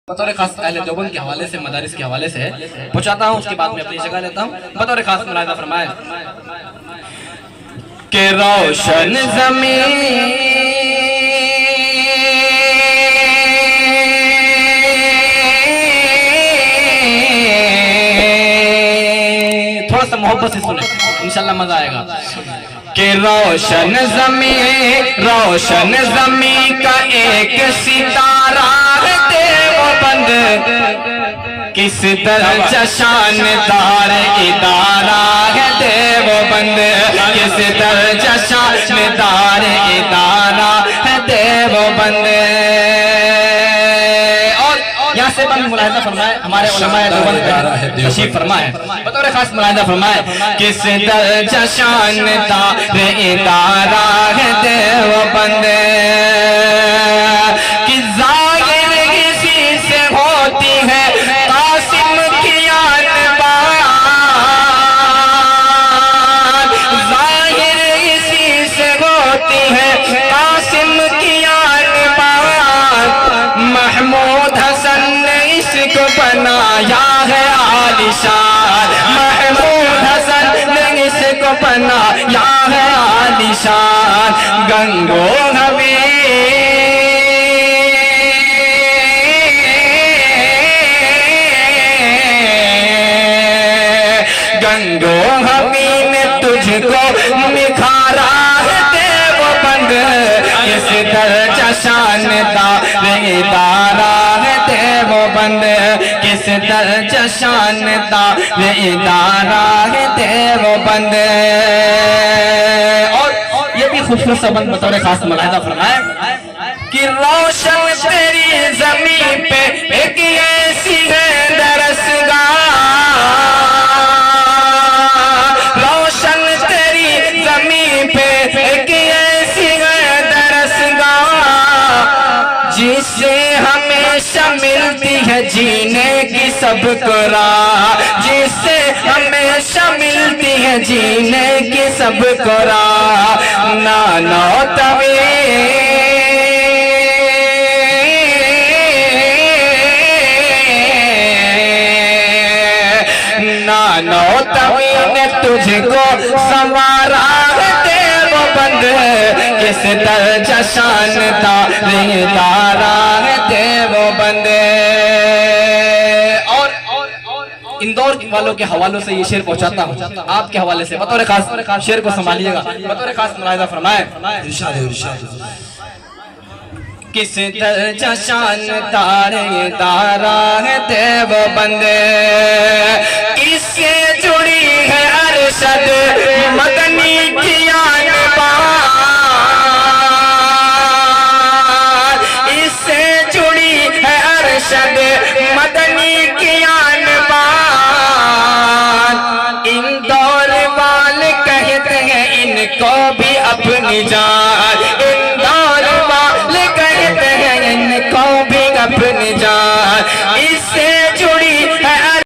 बतौर खास अहले देवबंद के हवाले से, मदारिस के हवाले से पहुंचाता हूँ, उसके बाद में अपनी जगह लेता हूँ। बतौर खास मुलाहिज़ा फरमाए कि रोशन ज़मीं थोड़ा सा मोहब्बत से सुने, इंशाल्लाह मजा आएगा। कि रोशन ज़मीं का एक सितारा है देवबंद, किस दर्जा शानदार इदारा है देवबंद, किस दर्जा शानदार इदारा है देवबंद। यहाँ से बंद मुलाहिज़ा फरमाए हमारे उलमाए देवबंद तशरीफ फरमाए, बतौर खास मुलाहिज़ा फरमाए किस दर्जा शानदार इदारा है देवबंद, कि ज़ाहिर किसी से होती है कासिम की आन-बान, ज़ाहिर इसी से होती है कासिम की आन-बान। महमूद हसन ने इसको बनाया है आलिशान, महमूद हसन ने इसको बनाया है आलिशान। गंगो हवी गंगो हमी ने तुझको निखारा है देवबंद, किस दर्जा शानदार इदारा है देवबंद, किस दर्जा शानदार इदारा है देवबंद। और ये भी खूबसूरत सा बंद बतौर खास मुलाहिज़ा फरमाए कि रोशन तेरी ज़मीं पे एक ऐसी है दरसगाह, रोशन तेरी ज़मीं पे एक ऐसी है दरसगाह, जिससे हमेशा मिलती है जीने की सबको राह, जिससे हमेशा मिलती है जीने की सबको राह। नानो तवी नानो तवी ने तुझको संवारा है देवबंद, किस दर्जा शानदार इदारा है देवबंद। और इंदौर वालों के हवालों से ये शेर पहुंचाता हूँ आपके हवाले से, बतौर खास शेर को संभालिएगा, बतौर खास मुलाहिज़ा फरमाए किस दर्जा शानदार इदारा है देवबंद, इससे जुड़ी है अरशद मदनी की आन-बान, इससे जुड़ी है अरशद मदनी की आन-बान। इंदौर वाले कहते हैं इनको भी अपनी जान,